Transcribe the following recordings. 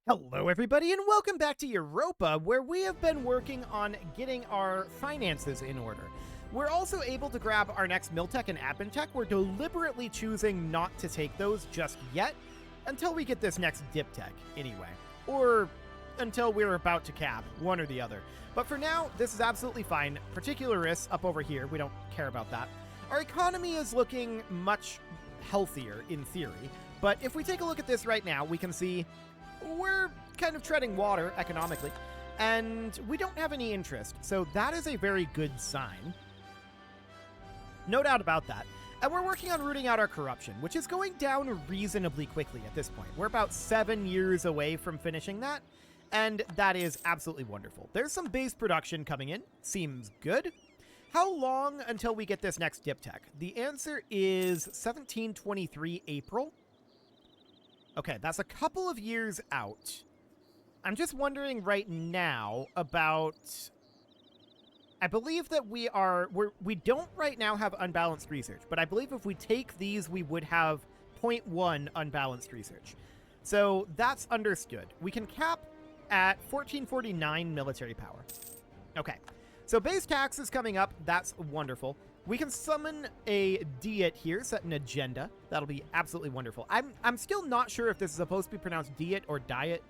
Hello, everybody, and welcome back to Europa, where we have been working on getting our finances in order. We're also able to grab our next Miltech and Admin Tech. We're deliberately choosing not to take those just yet, until we get this next Dip Tech, anyway. Or until we're about to cap, one or the other. But for now, this is absolutely fine. Particularists up over here, we don't care about that. Our economy is looking much healthier, in theory. But if we take a look at this right now, we can see we're kind of treading water economically, and we don't have any interest, so that is a very good sign. No doubt about that. And we're working on rooting out our corruption, which is going down reasonably quickly at this point. We're about 7 years away from finishing that, and that is absolutely wonderful. There's some base production coming in. Seems good. How long until we get this next Dip Tech? The answer is 1723 April. Okay, that's a couple of years out. I'm just wondering right now about... I believe that we don't right now have unbalanced research, but I believe if we take these, we would have 0.1 unbalanced research. So that's understood. We can cap at 1449 military power. Okay, so base tax is coming up. That's wonderful. We can summon a diet here, set an agenda. That'll be absolutely wonderful. I'm still not sure if this is supposed to be pronounced diet or diet.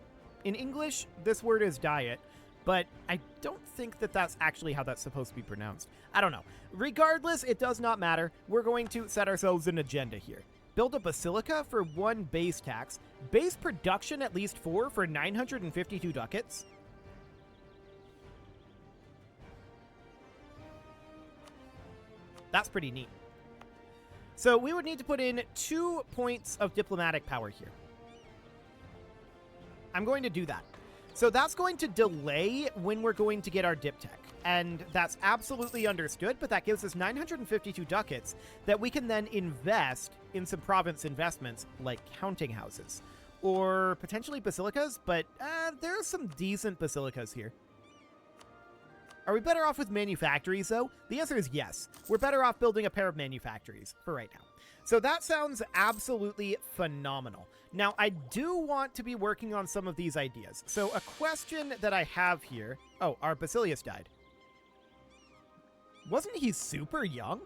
In English, this word is diet, but I don't think that that's actually how that's supposed to be pronounced. I don't know. Regardless, it does not matter. We're going to set ourselves an agenda here. Build a basilica for 1 base tax. Base production at least 4 for 952 ducats. That's pretty neat. So we would need to put in 2 points of diplomatic power here. I'm going to do that. So that's going to delay when we're going to get our Dip Tech. And that's absolutely understood, but that gives us 952 ducats that we can then invest in some province investments like counting houses. Or potentially basilicas, but there are some decent basilicas here. Are we better off with manufactories, though? The answer is yes. We're better off building a pair of manufactories for right now. So that sounds absolutely phenomenal. Now, I do want to be working on some of these ideas. So a question that I have here... Oh, our Basilius died. Wasn't he super young?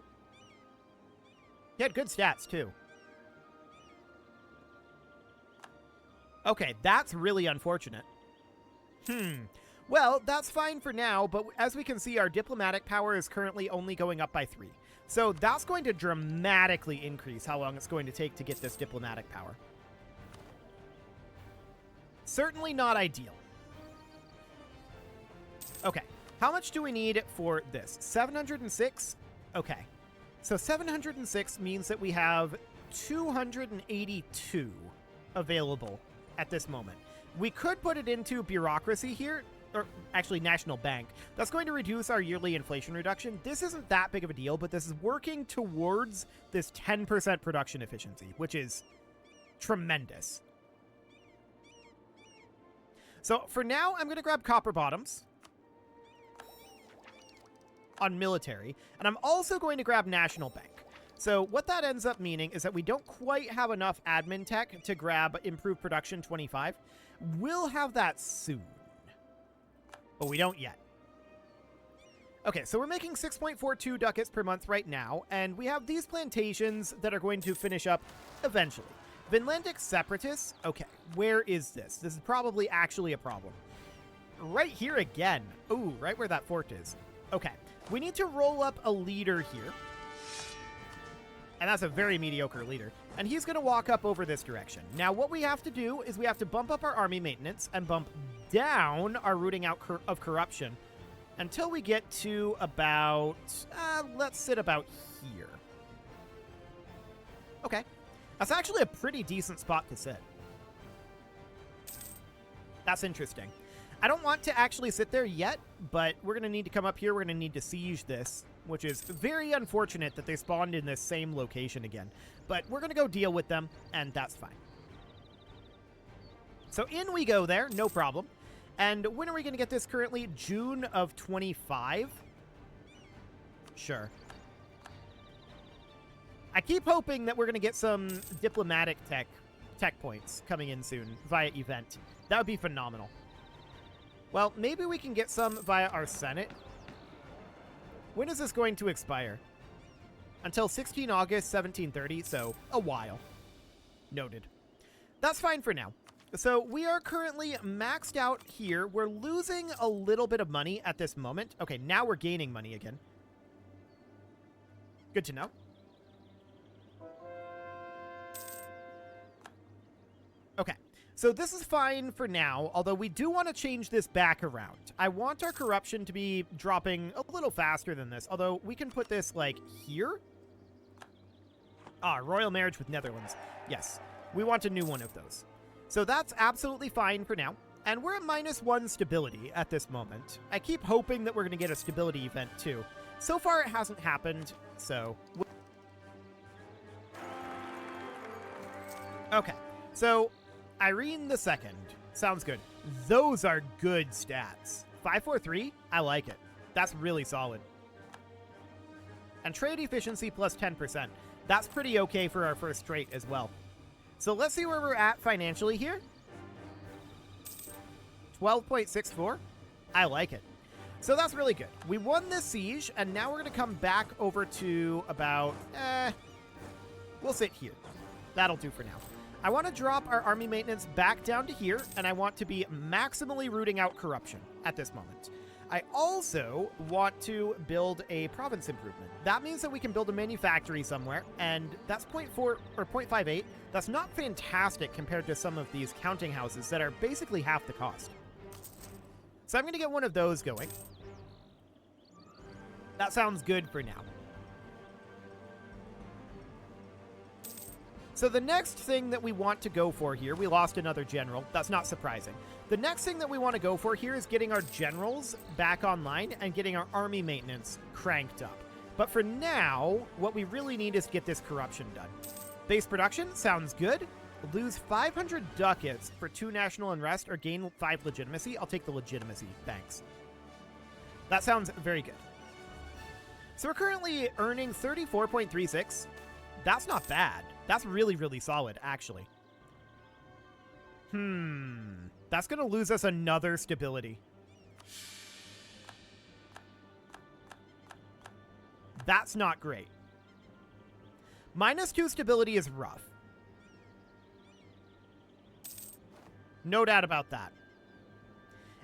He had good stats, too. Okay, that's really unfortunate. Well, that's fine for now, but as we can see, our diplomatic power is currently only going up by 3. So that's going to dramatically increase how long it's going to take to get this diplomatic power. Certainly not ideal. Okay, how much do we need for this? 706? Okay, so 706 means that we have 282 available at this moment. We could put it into bureaucracy here, or actually National Bank. That's going to reduce our yearly inflation reduction. This isn't that big of a deal, but this is working towards this 10% production efficiency, which is tremendous. So for now, I'm going to grab copper bottoms on military, and I'm also going to grab National Bank. So what that ends up meaning is that we don't quite have enough admin tech to grab improved production 25. We'll have that soon. But we don't yet. Okay, so we're making 6.42 ducats per month right now, and we have these plantations that are going to finish up eventually. Vinlandic Separatists? Okay, where is this? This is probably actually a problem. Right here again. Ooh, right where that fort is. Okay, we need to roll up a leader here. And that's a very mediocre leader. And he's going to walk up over this direction. Now, what we have to do is we have to bump up our army maintenance and bump down our rooting out of corruption until we get to about, let's sit about here. Okay. That's actually a pretty decent spot to sit. That's interesting. I don't want to actually sit there yet, but we're going to need to come up here. We're going to need to siege this, which is very unfortunate that they spawned in this same location again. But we're going to go deal with them, and that's fine. So in we go there, no problem. And when are we going to get this currently? June of 25? Sure. I keep hoping that we're going to get some diplomatic tech tech points coming in soon via event. That would be phenomenal. Well, maybe we can get some via our Senate. When is this going to expire? Until 16 August 1730, so a while. Noted. That's fine for now. So we are currently maxed out here. We're losing a little bit of money at this moment. Okay, now we're gaining money again. Good to know. Okay, so this is fine for now, although we do want to change this back around. I want our corruption to be dropping a little faster than this, although we can put this, like, here. Ah, royal marriage with Netherlands. Yes, we want a new one of those. So that's absolutely fine for now. And we're at -1 stability at this moment. I keep hoping that we're going to get a stability event, too. So far, it hasn't happened, so... Okay, so Irene the Second. Sounds good. Those are good stats. 543, I like it. That's really solid. And trade efficiency plus 10%. That's pretty okay for our first trait as well. So let's see where we're at financially here. 12.64. I like it. So that's really good. We won this siege, and now we're going to come back over to about... we'll sit here. That'll do for now. I want to drop our army maintenance back down to here, and I want to be maximally rooting out corruption at this moment. I also want to build a province improvement. That means that we can build a manufactory somewhere, and that's 0.4 or 0.58. That's not fantastic compared to some of these counting houses that are basically half the cost. So I'm going to get one of those going. That sounds good for now. So the next thing that we want to go for here, we lost another general. That's not surprising. The next thing that we want to go for here is getting our generals back online and getting our army maintenance cranked up. But for now, what we really need is get this corruption done. Base production sounds good. Lose 500 ducats for 2 national unrest or gain 5 legitimacy. I'll take the legitimacy. Thanks. That sounds very good. So we're currently earning 34.36. That's not bad. That's really, really solid, actually. That's going to lose us another stability. That's not great. -2 stability is rough. No doubt about that.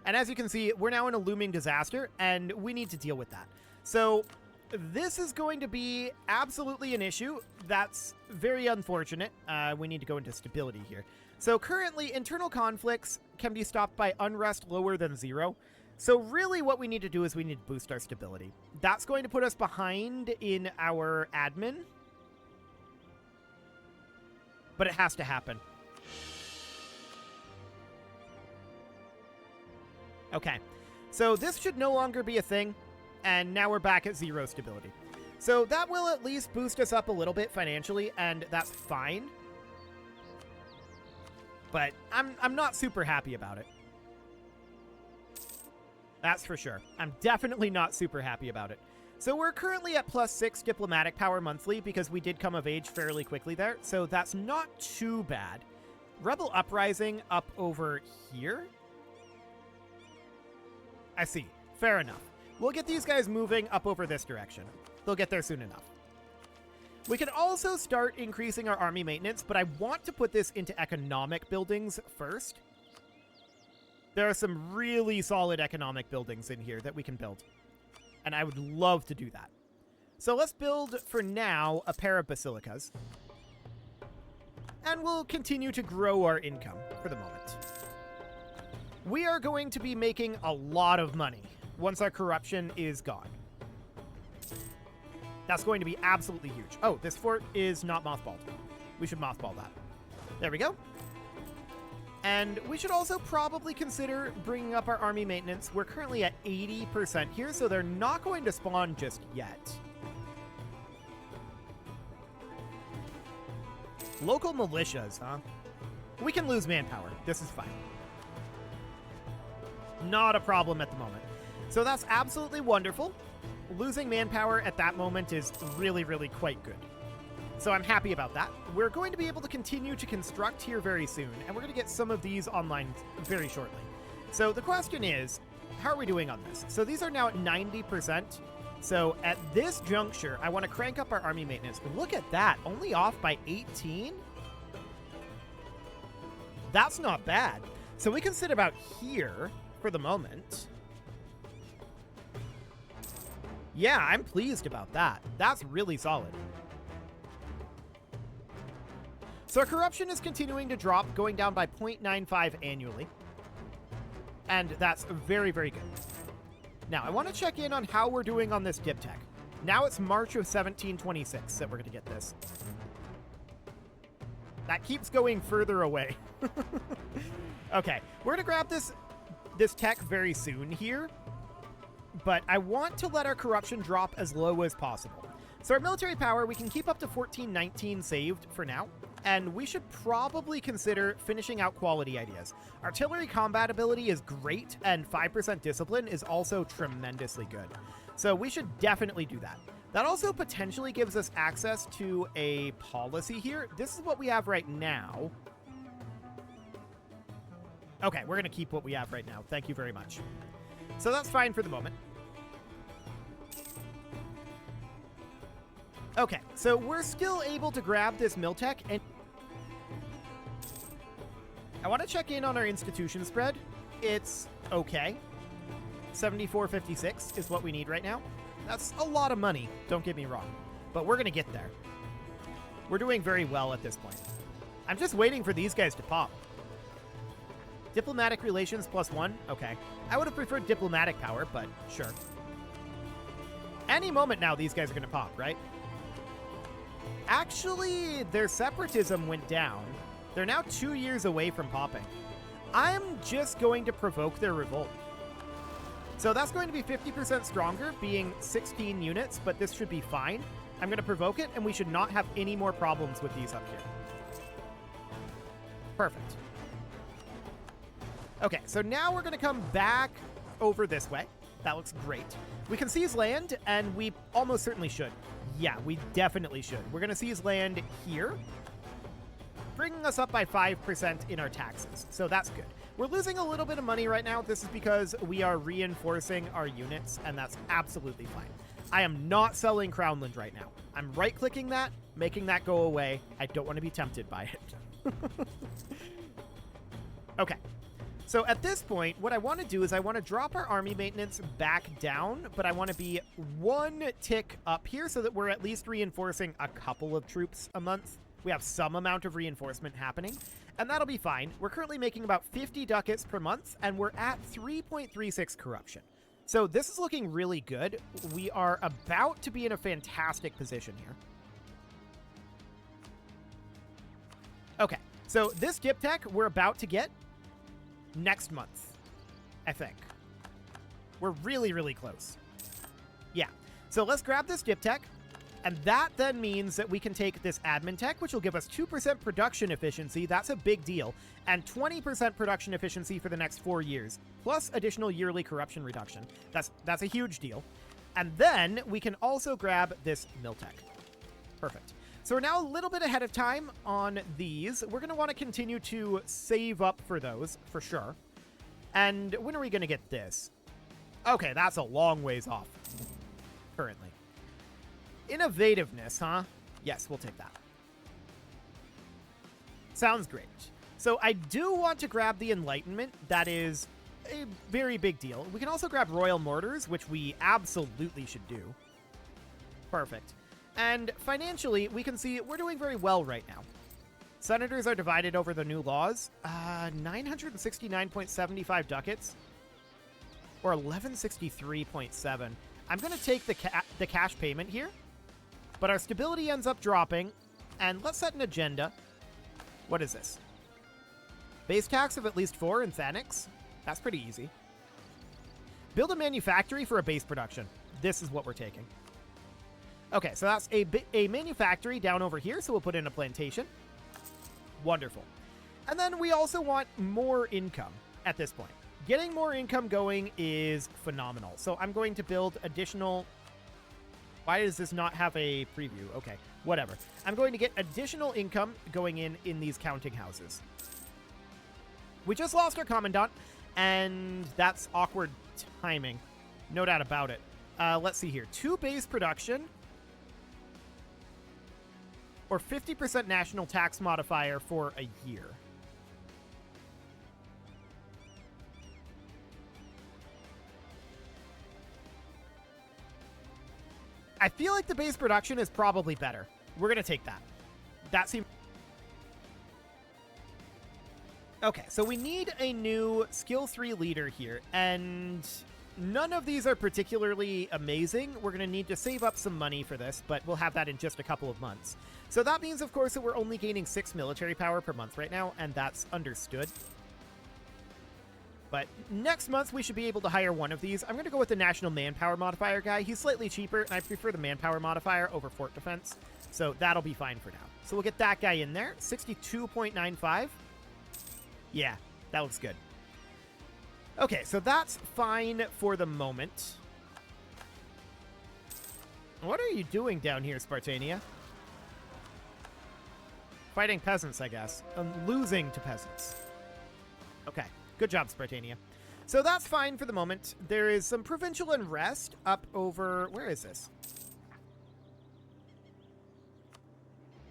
And as you can see, we're now in a looming disaster, and we need to deal with that. So this is going to be absolutely an issue. That's very unfortunate. We need to go into stability here. So currently, internal conflicts can be stopped by unrest lower than 0. So really what we need to do is we need to boost our stability. That's going to put us behind in our admin. But it has to happen. Okay, so this should no longer be a thing, and now we're back at 0 stability. So that will at least boost us up a little bit financially, and that's fine. But I'm not super happy about it. That's for sure. I'm definitely not super happy about it. So we're currently at +6 diplomatic power monthly because we did come of age fairly quickly there, so that's not too bad. Rebel Uprising up over here? I see. Fair enough. We'll get these guys moving up over this direction. They'll get there soon enough. We can also start increasing our army maintenance, but I want to put this into economic buildings first. There are some really solid economic buildings in here that we can build, and I would love to do that. So let's build, for now, a pair of basilicas, and we'll continue to grow our income for the moment. We are going to be making a lot of money once our corruption is gone. That's going to be absolutely huge. Oh, this fort is not mothballed. We should mothball that. There we go. And we should also probably consider bringing up our army maintenance. We're currently at 80% here, so they're not going to spawn just yet. Local militias, huh? We can lose manpower. This is fine. Not a problem at the moment. So that's absolutely wonderful. Losing manpower at that moment is really, really quite good. So I'm happy about that. We're going to be able to continue to construct here very soon, and we're going to get some of these online very shortly. So the question is, how are we doing on this? So these are now at 90%. So at this juncture, I want to crank up our army maintenance. But look at that, only off by 18? That's not bad. So we can sit about here for the moment. Yeah, I'm pleased about that. That's really solid. So our corruption is continuing to drop, going down by 0.95 annually. And that's very, very good. Now, I want to check in on how we're doing on this dip tech. Now it's March of 1726 that we're going to get this. That keeps going further away. Okay, we're going to grab this tech very soon here. But I want to let our corruption drop as low as possible. So our military power, we can keep up to 1419 saved for now. And we should probably consider finishing out quality ideas. Artillery combat ability is great, and 5% discipline is also tremendously good. So we should definitely do that. That also potentially gives us access to a policy here. This is what we have right now. Okay, we're going to keep what we have right now. Thank you very much. So that's fine for the moment. Okay, so we're still able to grab this Miltech, and I want to check in on our institution spread. It's okay. 7456 is what we need right now. That's a lot of money, don't get me wrong, but we're going to get there. We're doing very well at this point. I'm just waiting for these guys to pop. Diplomatic relations +1? Okay. I would have preferred diplomatic power, but sure. Any moment now, these guys are going to pop, right? Actually, their separatism went down. They're now 2 years away from popping. I'm just going to provoke their revolt. So that's going to be 50% stronger, being 16 units, but this should be fine. I'm going to provoke it, and we should not have any more problems with these up here. Perfect. Okay, so now we're going to come back over this way. That looks great. We can seize land, and we almost certainly should. Yeah, we definitely should. We're going to seize land here, bringing us up by 5% in our taxes. So that's good. We're losing a little bit of money right now. This is because we are reinforcing our units, and that's absolutely fine. I am not selling Crownland right now. I'm right-clicking that, making that go away. I don't want to be tempted by it. Okay. So at this point, what I want to do is I want to drop our army maintenance back down, but I want to be one tick up here so that we're at least reinforcing a couple of troops a month. We have some amount of reinforcement happening, and that'll be fine. We're currently making about 50 ducats per month, and we're at 3.36 corruption. So this is looking really good. We are about to be in a fantastic position here. Okay, so this dip tech we're about to get next month, I think. We're really, really close. Yeah. So let's grab this dip tech, and that then means that we can take this admin tech, which will give us 2% production efficiency. That's a big deal. And 20% production efficiency for the next 4 years, plus additional yearly corruption reduction. That's a huge deal. And then we can also grab this Miltech. Perfect. So we're now a little bit ahead of time on these. We're going to want to continue to save up for those, for sure. And when are we going to get this? Okay, that's a long ways off, currently. Innovativeness, huh? Yes, we'll take that. Sounds great. So I do want to grab the Enlightenment. That is a very big deal. We can also grab Royal Mortars, which we absolutely should do. Perfect. And financially, we can see we're doing very well right now. Senators are divided over the new laws. 969.75 ducats. Or 1163.7. I'm going to take the cash payment here. But our stability ends up dropping. And let's set an agenda. What is this? Base tax of at least 4 in Thanix. That's pretty easy. Build a manufactory for a base production. This is what we're taking. Okay, so that's a manufactory down over here, so we'll put in a plantation. Wonderful. And then we also want more income at this point. Getting more income going is phenomenal. So I'm going to build additional Why does this not have a preview? Okay, whatever. I'm going to get additional income going in these counting houses. We just lost our commandant, and that's awkward timing. No doubt about it. Let's see here. 2 base production or 50% national tax modifier for a year. I feel like the base production is probably better. We're going to take that. That seems... Okay, so we need a new skill 3 leader here, and none of these are particularly amazing. We're going to need to save up some money for this, but we'll have that in just a couple of months. So that means, of course, that we're only gaining 6 military power per month right now, and that's understood. But next month, we should be able to hire one of these. I'm going to go with the national manpower modifier guy. He's slightly cheaper, and I prefer the manpower modifier over fort defense. So that'll be fine for now. So we'll get that guy in there. 62.95. Yeah, that looks good. Okay, so that's fine for the moment. What are you doing down here, Spartania? Fighting peasants, I guess. Losing to peasants. Okay. Good job, Spartania. So that's fine for the moment. There is some provincial unrest up over... Where is this?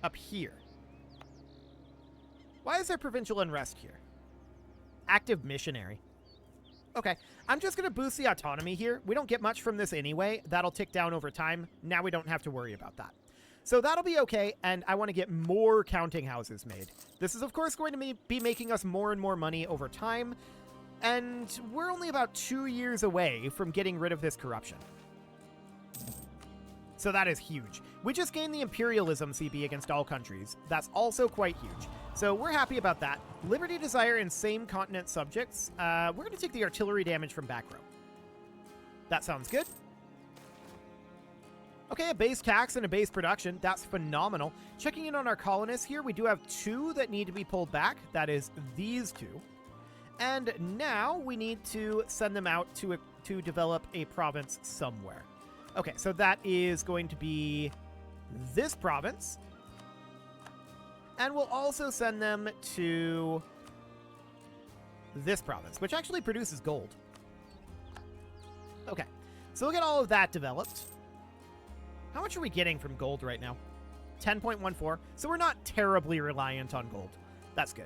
Up here. Why is there provincial unrest here? Active missionary. Okay, I'm just going to boost the autonomy here. We don't get much from this anyway. That'll tick down over time. Now we don't have to worry about that. So that'll be okay, and I want to get more counting houses made. This is, of course, going to be making us more and more money over time, and we're only about 2 years away from getting rid of this corruption. So that is huge. We just gained the imperialism CB against all countries. That's also quite huge. So we're happy about that. Liberty, desire, and same continent subjects. We're going to take the artillery damage from back row. That sounds good. Okay, a base tax and a base production. That's phenomenal. Checking in on our colonists here, we do have 2 that need to be pulled back. That is these 2. And now we need to send them out to develop a province somewhere. Okay, so that is going to be this province. And we'll also send them to this province, which actually produces gold. Okay, so we'll get all of that developed. How much are we getting from gold right now? 10.14. So we're not terribly reliant on gold. That's good.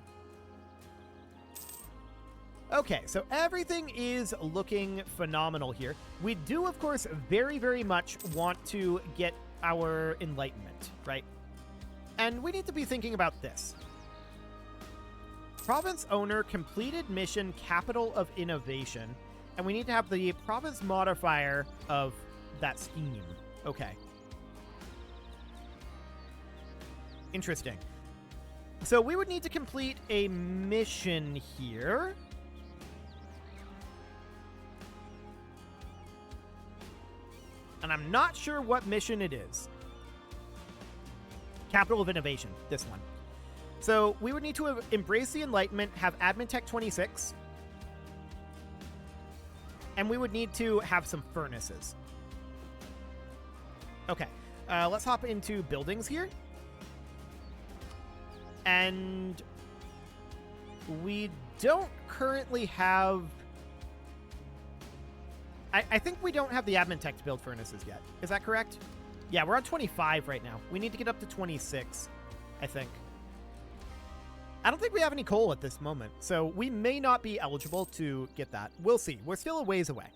Okay, so everything is looking phenomenal here. We do, of course, very, very much want to get our enlightenment, right? And we need to be thinking about this. Province owner completed mission capital of innovation. And we need to have the province modifier of that scheme. Okay. Interesting. So we would need to complete a mission here. And I'm not sure what mission it is. Capital of Innovation, this one. So we would need to embrace the Enlightenment, have Admin Tech 26. And we would need to have some furnaces. Okay, let's hop into buildings here. And we don't currently have... I think we don't have the admin tech to build furnaces yet. Is that correct? Yeah, we're on 25 right now. We need to get up to 26, I think. I don't think we have any coal at this moment, so we may not be eligible to get that. We'll see. We're still a ways away.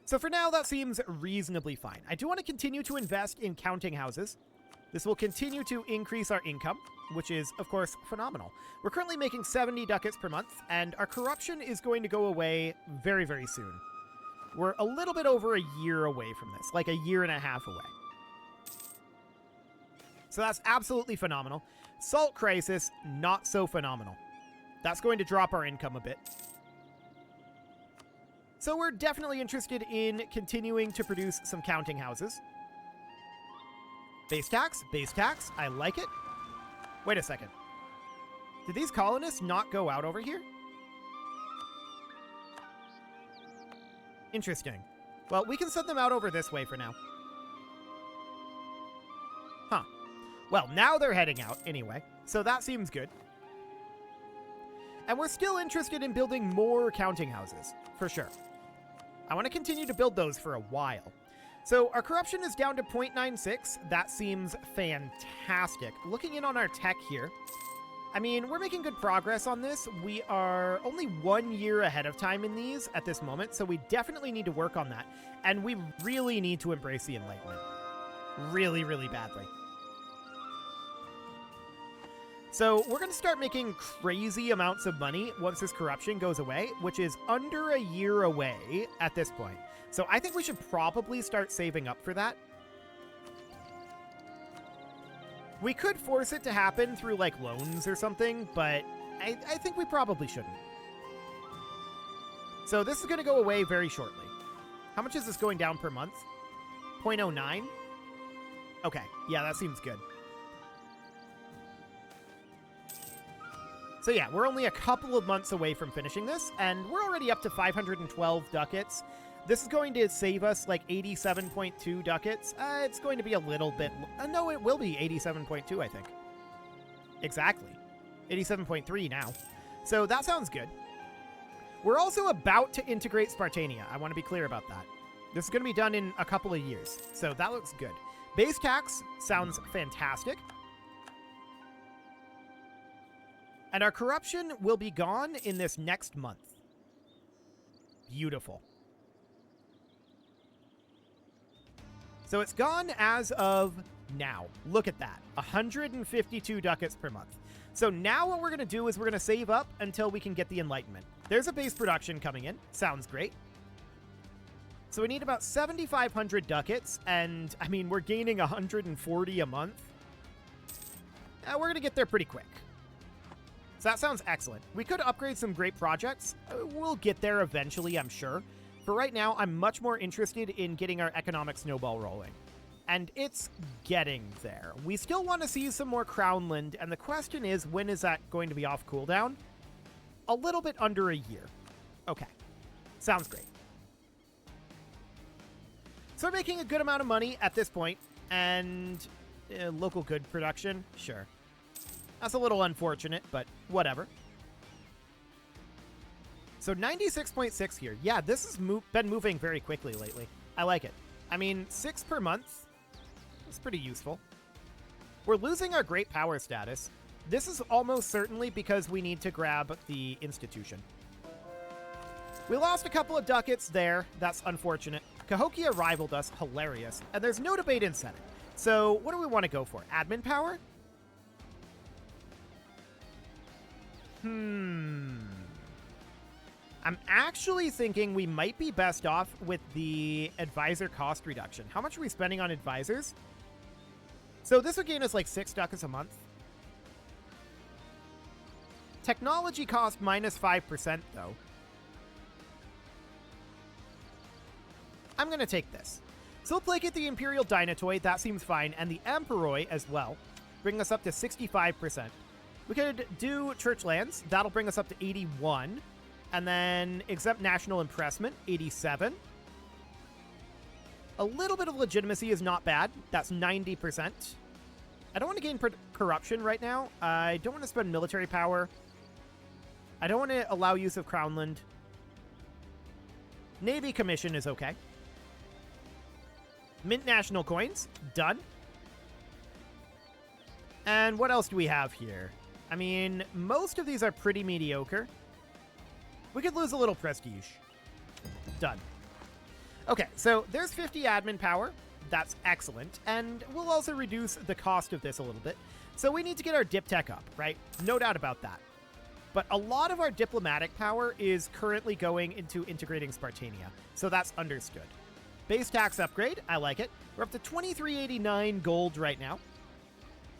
So for now, that seems reasonably fine. I do want to continue to invest in counting houses. This will continue to increase our income, which is, of course, phenomenal. We're currently making 70 ducats per month, and our corruption is going to go away very, very soon. We're a little bit over a year away from this, like a year and a half away. So that's absolutely phenomenal. Salt crisis, not so phenomenal. That's going to drop our income a bit. So we're definitely interested in continuing to produce some counting houses. Base tax, I like it. Wait a second. Did these colonists not go out over here? Interesting. Well, we can send them out over this way for now. Huh. Well, now they're heading out anyway, so that seems good. And we're still interested in building more counting houses, for sure. I want to continue to build those for a while. So our corruption is down to 0.96. That seems fantastic. Looking in on our tech here, I mean, we're making good progress on this. We are only 1 year ahead of time in these at this moment, so we definitely need to work on that. And we really need to embrace the Enlightenment. Really, really badly. So we're going to start making crazy amounts of money once this corruption goes away, which is under a year away at this point. So I think we should probably start saving up for that. We could force it to happen through, like, loans or something, but I think we probably shouldn't. So this is going to go away very shortly. How much is this going down per month? 0.09? Okay, yeah, that seems good. So yeah, we're only a couple of months away from finishing this, and we're already up to 512 ducats. This is going to save us like 87.2 ducats. It's going to be a little bit... no, it will be 87.2, I think. Exactly. 87.3 now. So that sounds good. We're also about to integrate Spartania. I want to be clear about that. This is going to be done in a couple of years, so that looks good. Base tax sounds fantastic. And our corruption will be gone in this next month. Beautiful. So it's gone as of now. Look at that. 152 ducats per month. So now what we're going to do is we're going to save up until we can get the Enlightenment. There's a base production coming in. Sounds great. So we need about 7,500 ducats. And, I mean, we're gaining 140 a month. We're going to get there pretty quick. So that sounds excellent. We could upgrade some great projects. We'll get there eventually, I'm sure. For right now, I'm much more interested in getting our economic snowball rolling. And it's getting there. We still want to see some more Crownland, and the question is, when is that going to be off cooldown? A little bit under a year. Okay. Sounds great. So we're making a good amount of money at this point, and local good production, sure. That's a little unfortunate, but whatever. So 96.6 here. Yeah, this has been moving very quickly lately. I like it. I mean, 6 per month. That's pretty useful. We're losing our great power status. This is almost certainly because we need to grab the institution. We lost a couple of ducats there. That's unfortunate. Cahokia rivaled us. Hilarious. And there's no debate in Senate. So what do we want to go for? Admin power? I'm actually thinking we might be best off with the advisor cost reduction. How much are we spending on advisors? So this would gain us like 6 ducats a month. Technology cost minus 5% though. I'm going to take this. So we'll placate the Imperial Dynatoid. That seems fine. And the Emperoi as well. Bring us up to 65%. We could do church lands. That'll bring us up to 81. And then exempt national impressment, 87. A little bit of legitimacy is not bad. That's 90%. I don't want to gain corruption right now. I don't want to spend military power. I don't want to allow use of Crownland. Navy commission is okay. Mint national coins, done. And what else do we have here? I mean, most of these are pretty mediocre. We could lose a little prestige. Done. Okay, so there's 50 admin power. That's excellent. And we'll also reduce the cost of this a little bit. So we need to get our dip tech up, right? No doubt about that. But a lot of our diplomatic power is currently going into integrating Spartania. So that's understood. Base tax upgrade. I like it. We're up to 2389 gold right now.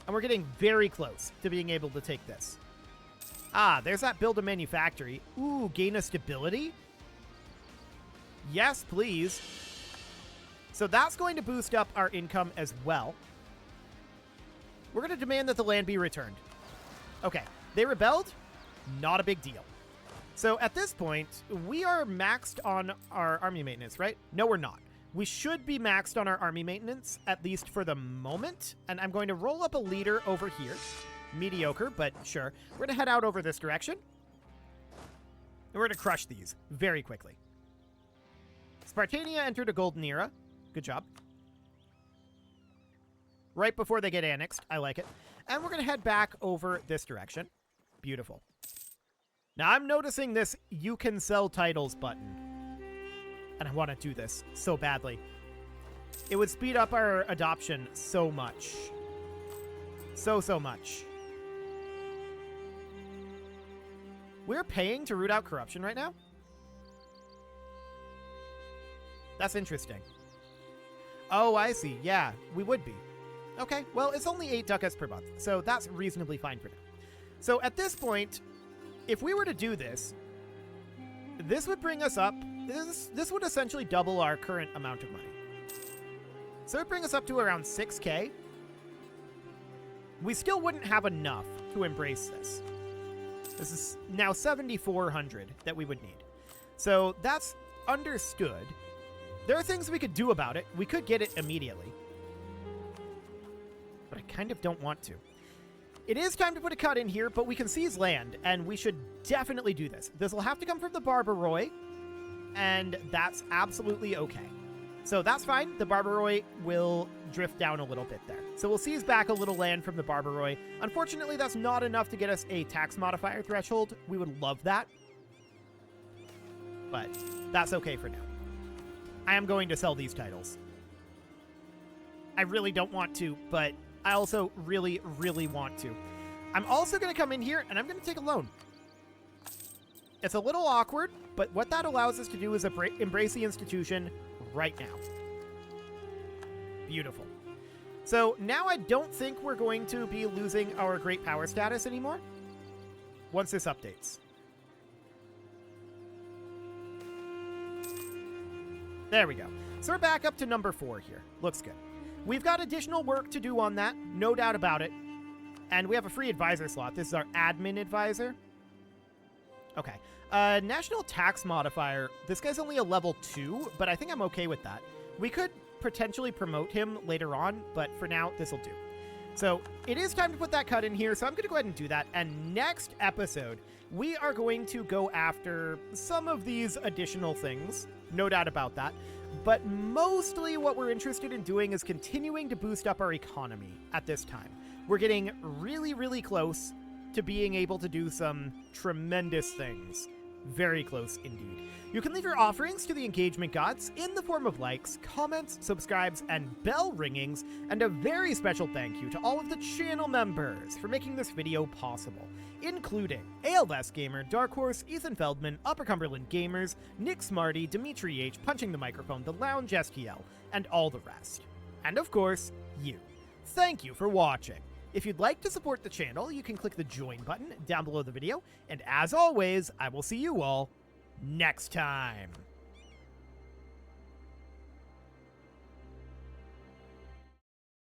And we're getting very close to being able to take this. Ah, there's that build a manufactory. Ooh, gain a stability? Yes, please. So that's going to boost up our income as well. We're going to demand that the land be returned. Okay, they rebelled? Not a big deal. So at this point, we are maxed on our army maintenance, right? No, we're not. We should be maxed on our army maintenance, at least for the moment. And I'm going to roll up a leader over here. Mediocre, but sure. We're going to head out over this direction. And we're going to crush these very quickly. Spartania entered a golden era. Good job. Right before they get annexed. I like it. And we're going to head back over this direction. Beautiful. Now I'm noticing this "you can sell titles" button. And I want to do this so badly. It would speed up our adoption so much. So much. We're paying to root out corruption right now? That's interesting. Oh, I see. Yeah, we would be. Okay, well, it's only 8 ducats per month, so that's reasonably fine for now. So at this point, if we were to do this, this would bring us up. This would essentially double our current amount of money. So it would bring us up to around 6K. We still wouldn't have enough to embrace this. This is now 7,400 that we would need. So that's understood. There are things we could do about it. We could get it immediately. But I kind of don't want to. It is time to put a cut in here, but we can seize land, and we should definitely do this. This will have to come from the Barbaroi, and that's absolutely okay. So that's fine. The Barbaroi will drift down a little bit there. So we'll seize back a little land from the Barbaroi. Unfortunately, that's not enough to get us a tax modifier threshold. We would love that. But that's okay for now. I am going to sell these titles. I really don't want to, but I also really, really want to. I'm also going to come in here, and I'm going to take a loan. It's a little awkward, but what that allows us to do is embrace the institution right now. Beautiful. So now I don't think we're going to be losing our great power status anymore once this updates. There we go. So we're back up to number 4 here. Looks good. We've got additional work to do on that, no doubt about it. And we have a free advisor slot. This is our admin advisor. Okay. National tax modifier. This guy's only a level 2, but I think I'm okay with that. We could potentially promote him later on, but for now, this will do. So it is time to put that cut in here, so I'm going to go ahead and do that. And next episode, we are going to go after some of these additional things. No doubt about that. But mostly what we're interested in doing is continuing to boost up our economy at this time. We're getting really, really close to being able to do some tremendous things. Very close indeed. You can leave your offerings to the engagement gods in the form of likes, comments, subscribes, and bell ringings, and a very special thank you to all of the channel members for making this video possible, including ALS Gamer, Dark Horse, Ethan Feldman, Upper Cumberland Gamers, Nick Smarty, Dimitri H, Punching the Microphone, The Lounge STL, and all the rest. And of course, you. Thank you for watching. If you'd like to support the channel, you can click the join button down below the video, and as always, I will see you all next time.